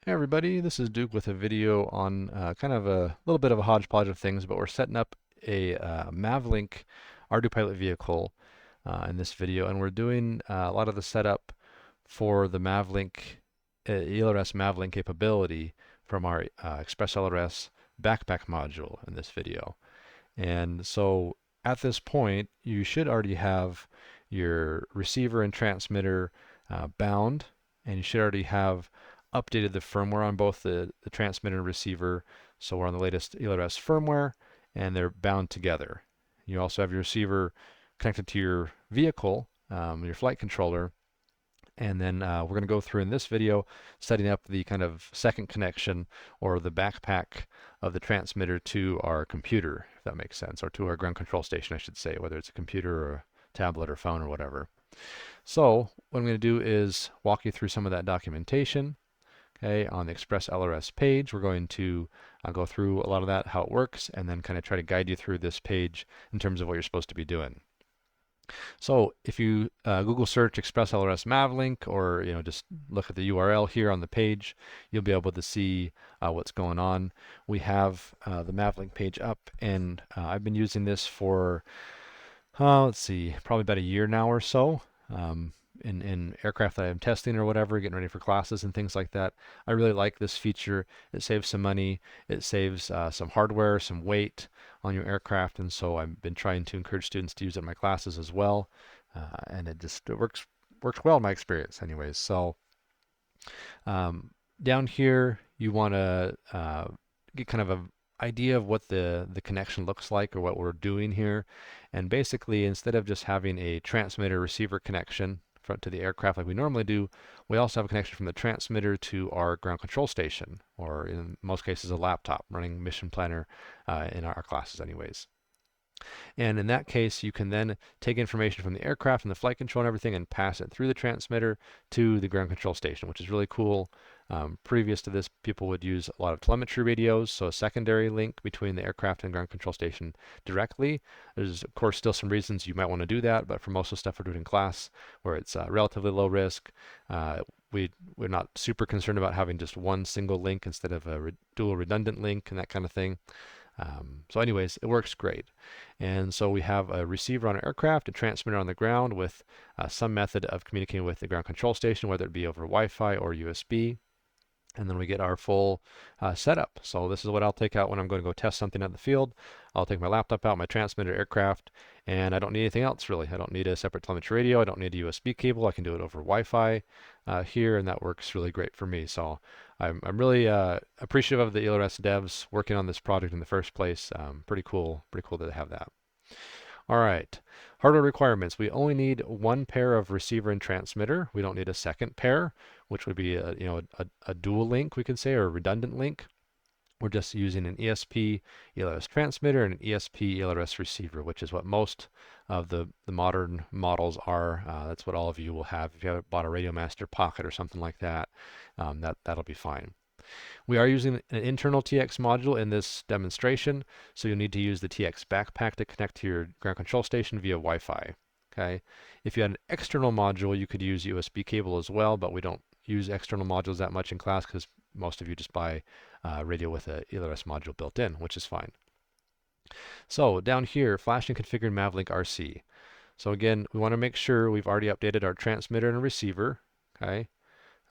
Hey everybody, this is Duke with a video on kind of a little bit of a hodgepodge of things, but we're setting up a Mavlink Ardupilot vehicle in this video, and we're doing a lot of the setup for the Mavlink ELRS Mavlink capability from our ExpressLRS backpack module in this video. And so at this point, you should already have your receiver and transmitter bound, and you should already have updated the firmware on both the transmitter and receiver. So we're on the latest ELRS firmware, and they're bound together. You also have your receiver connected to your vehicle, your flight controller, and then we're going to go through in this video setting up the kind of second connection or the backpack of the transmitter to our computer, if that makes sense, or to our ground control station, I should say, whether it's a computer or a tablet or phone or whatever. So what I'm going to do is walk you through some of that documentation. Okay, on the ExpressLRS page, we're going to go through a lot of that, how it works, and then kind of try to guide you through this page in terms of what you're supposed to be doing. So if you Google search ExpressLRS Mavlink, or just look at the URL here on the page, you'll be able to see what's going on. We have the Mavlink page up, and I've been using this for let's see, probably about a year now or so. In aircraft that I'm testing or whatever, getting ready for classes and things like that. I really like this feature. It saves some money. It saves some hardware, some weight on your aircraft, and so I've been trying to encourage students to use it in my classes as well. And it works well in my experience, anyways. So down here, you want to get kind of an idea of what the connection looks like or what we're doing here. And basically, instead of just having a transmitter receiver connection to the aircraft like we normally do, we also have a connection from the transmitter to our ground control station, or in most cases a laptop running Mission Planner in our classes anyways. And in that case, you can then take information from the aircraft and the flight control and everything and pass it through the transmitter to the ground control station, which is really cool. Previous to this, people would use a lot of telemetry radios, so a secondary link between the aircraft and ground control station directly. There's, of course, still some reasons you might want to do that, but for most of the stuff we're doing in class, where it's relatively low risk, we're not super concerned about having just one single link instead of a dual redundant link and that kind of thing. So anyways, it works great. And so we have a receiver on an aircraft, a transmitter on the ground with some method of communicating with the ground control station, whether it be over Wi-Fi or USB. And then we get our full setup. So this is what I'll take out when I'm going to go test something out in the field. I'll take my laptop out, my transmitter, aircraft, and I don't need anything else really. I don't need a separate telemetry radio. I don't need a USB cable. I can do it over Wi-Fi here, and that works really great for me. So I'm really appreciative of the ELRS devs working on this project in the first place. Pretty cool to have that. All right, hardware requirements. We only need one pair of receiver and transmitter. We don't need a second pair, which would be a dual link, we could say, or a redundant link. We're just using an ESP ELRS transmitter and an ESP ELRS receiver, which is what most of the modern models are. That's what all of you will have. If you have bought a Radio Master Pocket or something like that, that'll be fine. We are using an internal TX module in this demonstration, so you'll need to use the TX backpack to connect to your ground control station via Wi-Fi. Okay. If you had an external module, you could use USB cable as well, but we don't use external modules that much in class because most of you just buy radio with a ELRS module built in, which is fine. So down here, flash and configure Mavlink RC. So again, we want to make sure we've already updated our transmitter and receiver. Okay.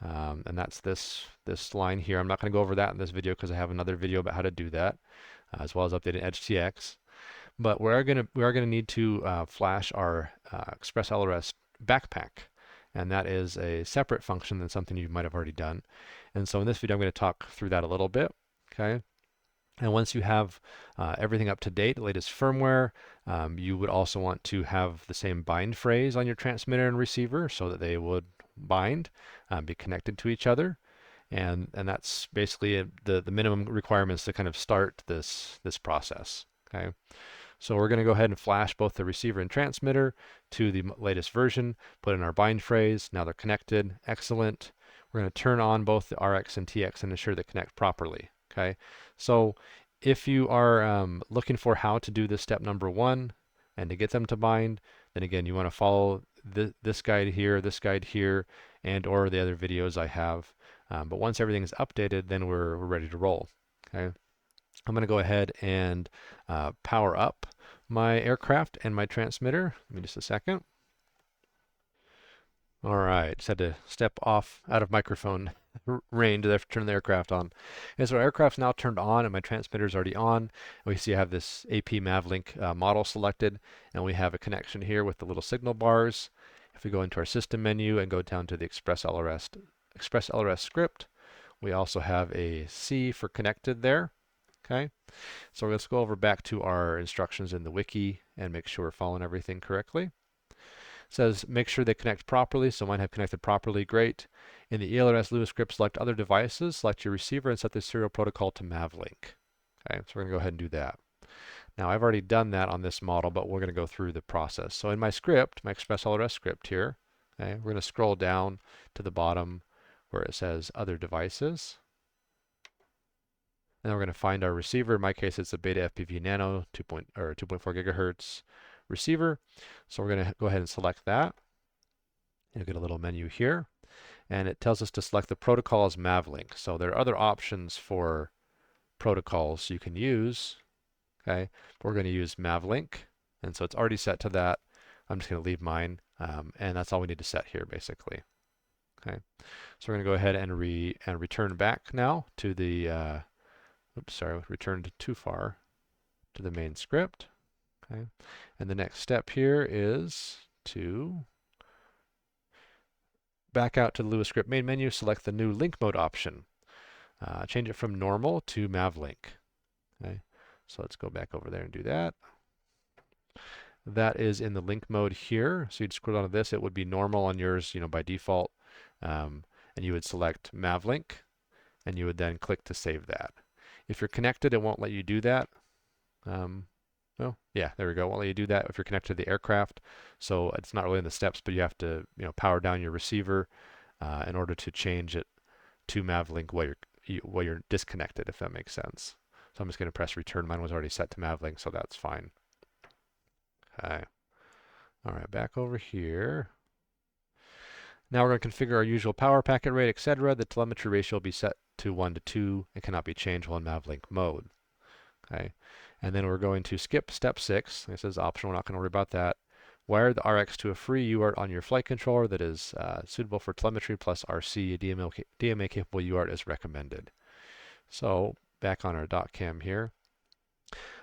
And that's this line here. I'm not going to go over that in this video because I have another video about how to do that, as well as updating EdgeTX. But we are going to need to flash our ExpressLRS backpack, and that is a separate function than something you might have already done. And so in this video, I'm going to talk through that a little bit. Okay. And once you have everything up to date, the latest firmware, you would also want to have the same bind phrase on your transmitter and receiver so that they would bind, be connected to each other. And that's basically the minimum requirements to kind of start this process. Okay. So we're going to go ahead and flash both the receiver and transmitter to the latest version, put in our bind phrase. Now they're connected. Excellent. We're going to turn on both the RX and TX and ensure they connect properly. Okay. So if you are looking for how to do this step number one and to get them to bind, then again, you want to follow this guide here, and or the other videos I have But once everything is updated, then we're ready to roll. Okay. I'm going to go ahead and power up my aircraft and my transmitter. Give me just a second. All right, just had to step off out of microphone range to turn the aircraft on. And so our aircraft's now turned on and my transmitter's already on. We see I have this AP Mavlink model selected, and we have a connection here with the little signal bars. If we go into our system menu and go down to the ExpressLRS script, we also have a C for connected there. Okay, so let's go over back to our instructions in the wiki and make sure we're following everything correctly. It says make sure they connect properly, so mine have connected properly, great. In the ELRS Lua script, select other devices, select your receiver, and set the serial protocol to Mavlink. Okay, so we're going to go ahead and do that. Now I've already done that on this model, but we're going to go through the process. So in my script, my ExpressLRS script here, okay, we're going to scroll down to the bottom where it says other devices. And then we're going to find our receiver. In my case, it's a Beta FPV Nano 2.4 gigahertz receiver. So we're going to go ahead and select that. You'll get a little menu here. And it tells us to select the protocol as Mavlink. So there are other options for protocols you can use. Okay, we're going to use Mavlink. And so it's already set to that. I'm just going to leave mine. And that's all we need to set here, basically. Okay, so we're going to go ahead and return back now to the oops, sorry, returned too far to the main script. Okay, and the next step here is to back out to the Lua script main menu, select the new link mode option. Change it from normal to Mavlink. Okay, so let's go back over there and do that. That is in the link mode here. So you'd scroll down to this, it would be normal on yours, by default. And you would select Mavlink, and you would then click to save that. If you're connected, it won't let you do that. Well, yeah, there we go. It won't let you do that if you're connected to the aircraft. So it's not really in the steps, but you have to, power down your receiver in order to change it to Mavlink while you're disconnected, if that makes sense. So I'm just going to press return. Mine was already set to Mavlink, so that's fine. Okay. All right, back over here. Now we're going to configure our usual power packet rate, etc. The telemetry ratio will be set to 1 to 2 and cannot be changed while in Mavlink mode. Okay, and then we're going to skip step 6. This is optional, we're not going to worry about that. Wire the RX to a free UART on your flight controller that is suitable for telemetry plus RC. A DMA capable UART is recommended. So back on our dot cam here.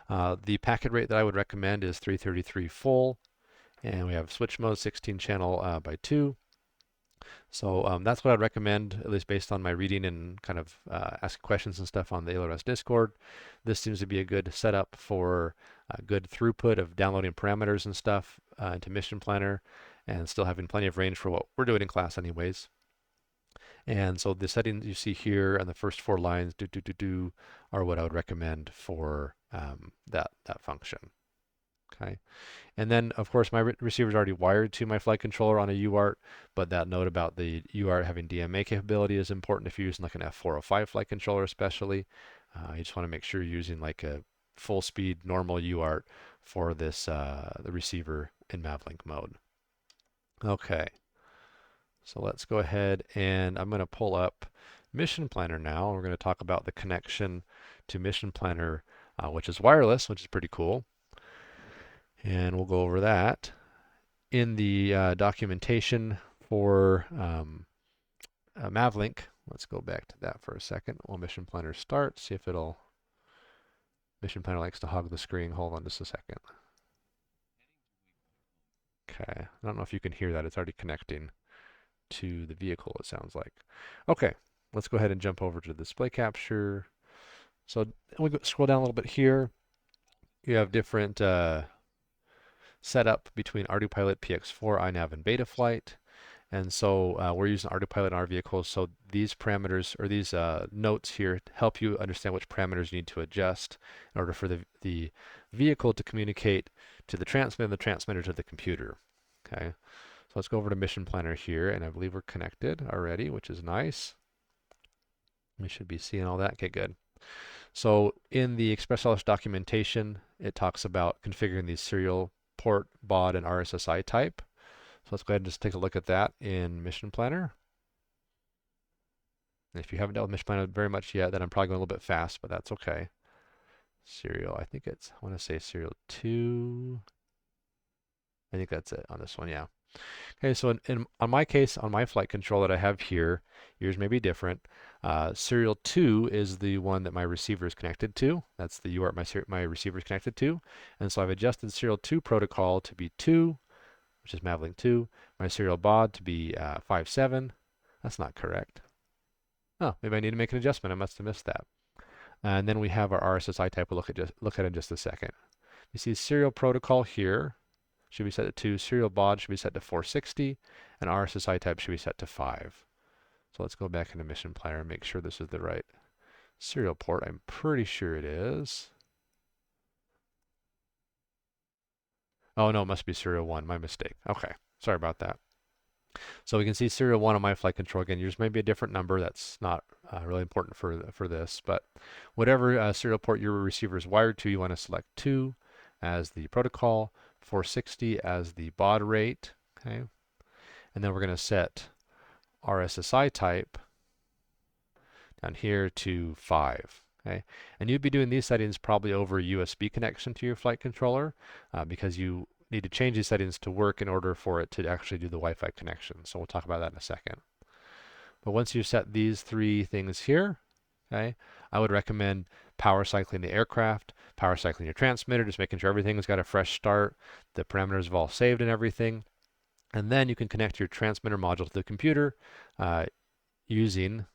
The packet rate that I would recommend is 333 full, and we have switch mode 16 channel by 2. So that's what I'd recommend, at least based on my reading and kind of asking questions and stuff on the ELRS Discord. This seems to be a good setup for good throughput of downloading parameters and stuff into Mission Planner, and still having plenty of range for what we're doing in class anyways. And so the settings you see here and the first 4 lines are what I would recommend for that function. Okay. And then, of course, my receiver is already wired to my flight controller on a UART, but that note about the UART having DMA capability is important if you're using like an F405 flight controller especially. You just want to make sure you're using like a full speed normal UART for this the receiver in Mavlink mode. Okay, so let's go ahead and I'm going to pull up Mission Planner now. We're going to talk about the connection to Mission Planner, which is wireless, which is pretty cool. And we'll go over that. In the documentation for Mavlink, let's go back to that for a second while Mission Planner starts, see if it'll... Mission Planner likes to hog the screen. Hold on just a second. Okay, I don't know if you can hear that. It's already connecting to the vehicle, it sounds like. Okay, let's go ahead and jump over to display capture. So we scroll down a little bit here. You have different setup between Ardupilot, PX4, iNav, and Betaflight. And so we're using Ardupilot in our vehicles, so these parameters, or these notes here, help you understand which parameters you need to adjust in order for the vehicle to communicate to the transmitter and the transmitter to the computer. Okay, so let's go over to Mission Planner here, and I believe we're connected already, which is nice. We should be seeing all that. Okay, good. So in the ExpressLRS documentation, it talks about configuring these serial port, baud, and RSSI type. So let's go ahead and just take a look at that in Mission Planner. And if you haven't dealt with Mission Planner very much yet, then I'm probably going a little bit fast, but that's okay. Serial, I think it's, I want to say serial 2. I think that's it on this one, yeah. Okay, so on my case, on my flight control that I have here, yours may be different. Serial 2 is the one that my receiver is connected to. That's the UART my receiver is connected to. And so I've adjusted serial 2 protocol to be 2, which is Mavlink 2. My serial baud to be 5.7. That's not correct. Oh, maybe I need to make an adjustment. I must have missed that. And then we have our RSSI type we'll look at in just a second. You see serial protocol here should be set to 2, serial baud should be set to 460, and RSSI type should be set to 5. So let's go back into Mission Planner and make sure this is the right serial port. I'm pretty sure it is. Oh no, it must be serial 1, my mistake. Okay, sorry about that. So we can see serial 1 on my flight control. Again, yours may be a different number. That's not really important for this, but whatever serial port your receiver is wired to, you want to select 2 as the protocol, 460 as the baud rate, okay? And then we're going to set RSSI type down here to 5, okay? And you'd be doing these settings probably over a USB connection to your flight controller because you need to change these settings to work in order for it to actually do the Wi-Fi connection. So we'll talk about that in a second. But once you set these 3 things here, okay, I would recommend power cycling the aircraft, power cycling your transmitter, just making sure everything's got a fresh start, the parameters have all saved and everything. And then you can connect your transmitter module to the computer using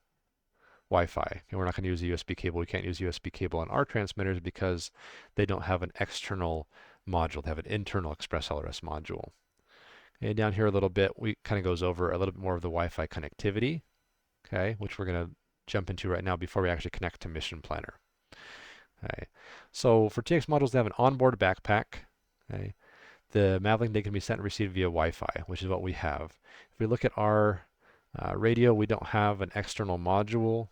Wi-Fi. Okay, we're not going to use a USB cable. We can't use USB cable on our transmitters because they don't have an external module. They have an internal ExpressLRS module. Okay, down here a little bit, we kind of goes over a little bit more of the Wi-Fi connectivity, okay, which we're going to jump into right now before we actually connect to Mission Planner. Okay, so for TX modules, they have an onboard backpack. Okay, the Mavlink data can be sent and received via Wi-Fi, which is what we have. If we look at our radio, we don't have an external module.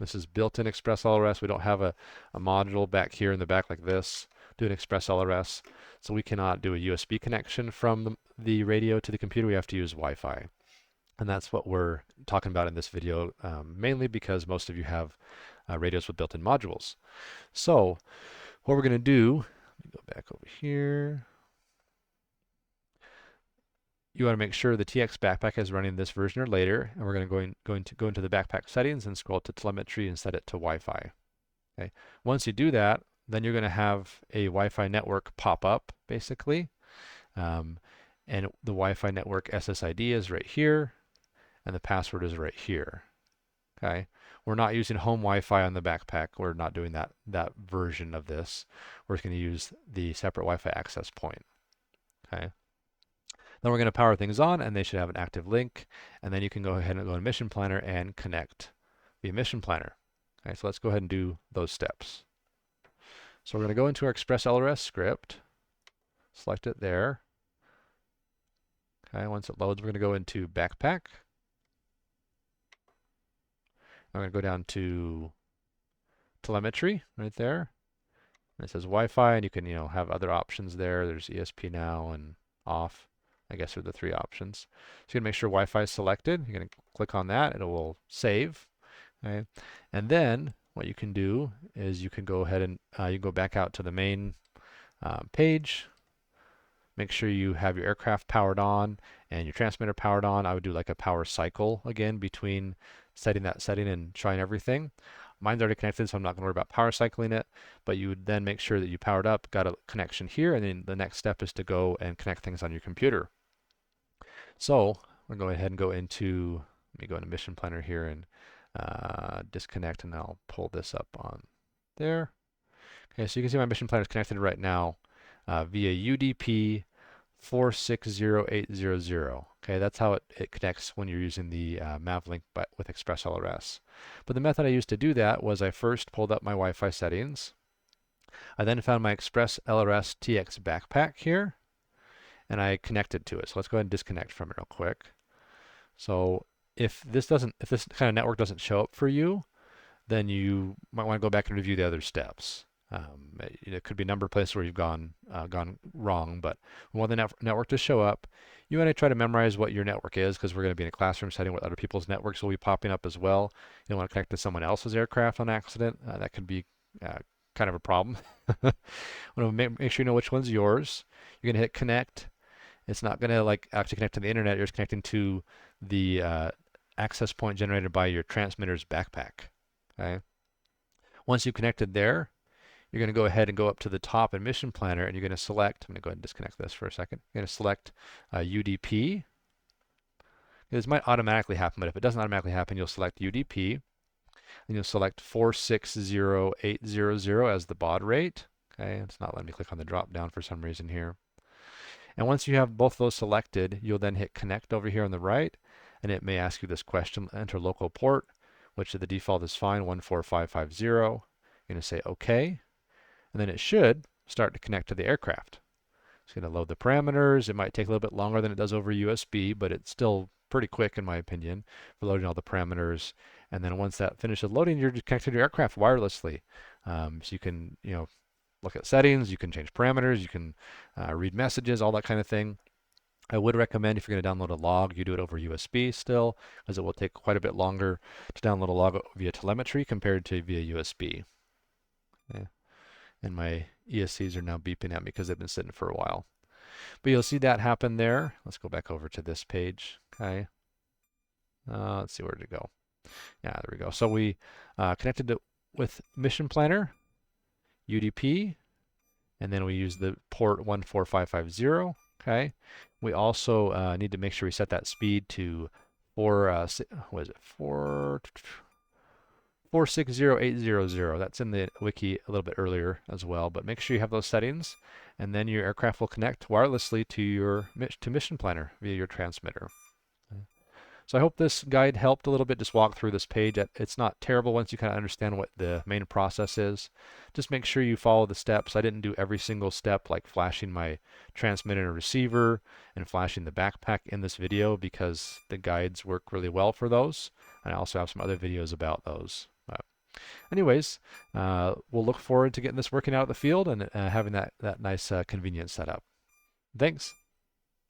This is built-in ExpressLRS. We don't have a module back here in the back like this, doing ExpressLRS. So we cannot do a USB connection from the radio to the computer. We have to use Wi-Fi. And that's what we're talking about in this video, mainly because most of you have radios with built-in modules. So what we're going to do, let me go back over here. You want to make sure the TX backpack is running this version or later, and we're going to go into the backpack settings and scroll to telemetry and set it to Wi-Fi. Okay. Once you do that, then you're going to have a Wi-Fi network pop up, basically. And the Wi-Fi network SSID is right here, and the password is right here. Okay. We're not using home Wi-Fi on the backpack. We're not doing that version of this. We're just going to use the separate Wi-Fi access point. Okay. Then we're going to power things on, and they should have an active link. And then you can go ahead and go to Mission Planner and connect via Mission Planner. Okay, so let's go ahead and do those steps. So we're going to go into our ExpressLRS script, select it there. Okay, once it loads, we're going to go into Backpack. I'm going to go down to Telemetry right there. And it says Wi-Fi, and you can have other options there. There's ESP now and off. I guess are the 3 options. So you're going to make sure Wi-Fi is selected. You're going to click on that, and it will save. Okay? And then what you can do is you can go ahead and you can go back out to the main page. Make sure you have your aircraft powered on and your transmitter powered on. I would do like a power cycle again between setting that setting and trying everything. Mine's already connected, so I'm not going to worry about power cycling it, but you would then make sure that you powered up, got a connection here, and then the next step is to go and connect things on your computer. So we're going to go ahead and go into, let me go into Mission Planner here and disconnect, and I'll pull this up on there. Okay, so you can see my Mission Planner is connected right now via UDP 460800. Okay, that's how it connects when you're using the Mavlink but with ExpressLRS. But the method I used to do that was I first pulled up my Wi-Fi settings. I then found my ExpressLRS TX backpack here, and I connected to it. So let's go ahead and disconnect from it real quick. So if this kind of network doesn't show up for you, then you might want to go back and review the other steps. It could be a number of places where you've gone wrong, but we want the network to show up. You want to try to memorize what your network is because we're going to be in a classroom setting where other people's networks will be popping up as well. You don't want to connect to someone else's aircraft on accident. That could be kind of a problem. Want to make sure you know which one's yours. You're going to hit connect. It's not going to like actually connect to the internet. You're just connecting to the access point generated by your transmitter's backpack. Okay. Once you've connected there, you're going to go ahead and go up to the top in Mission Planner, and you're going to select, I'm going to go ahead and disconnect this for a second. You're going to select UDP. This might automatically happen, but if it doesn't automatically happen, you'll select UDP, and you'll select 460800 as the baud rate. Okay, it's not letting me click on the drop down for some reason here. And once you have both those selected, you'll then hit connect over here on the right, and it may ask you this question, enter local port, which the default is fine, 14550. You're going to say OK. And then it should start to connect to the aircraft. It's going to load the parameters. It might take a little bit longer than it does over USB, but it's still pretty quick in my opinion for loading all the parameters. And then once that finishes loading, you're connected to your aircraft wirelessly. So you can, look at settings, you can change parameters, you can read messages, all that kind of thing. I would recommend if you're going to download a log, you do it over USB still, as it will take quite a bit longer to download a log via telemetry compared to via USB. Okay. And my ESCs are now beeping at me because they've been sitting for a while. But you'll see that happen there. Let's go back over to this page. Okay. Let's see where to go. Yeah, there we go. So we connected it with Mission Planner, UDP, and then we use the port 14550. Okay. We also need to make sure we set that speed to 460800. That's in the wiki a little bit earlier as well, but make sure you have those settings, and then your aircraft will connect wirelessly to Mission Planner via your transmitter. So I hope this guide helped a little bit, just walk through this page. It's not terrible once you kind of understand what the main process is. Just make sure you follow the steps. I didn't do every single step, like flashing my transmitter and receiver and flashing the backpack in this video, because the guides work really well for those. And I also have some other videos about those. Anyways, we'll look forward to getting this working out in the field and having that nice convenience setup. Thanks.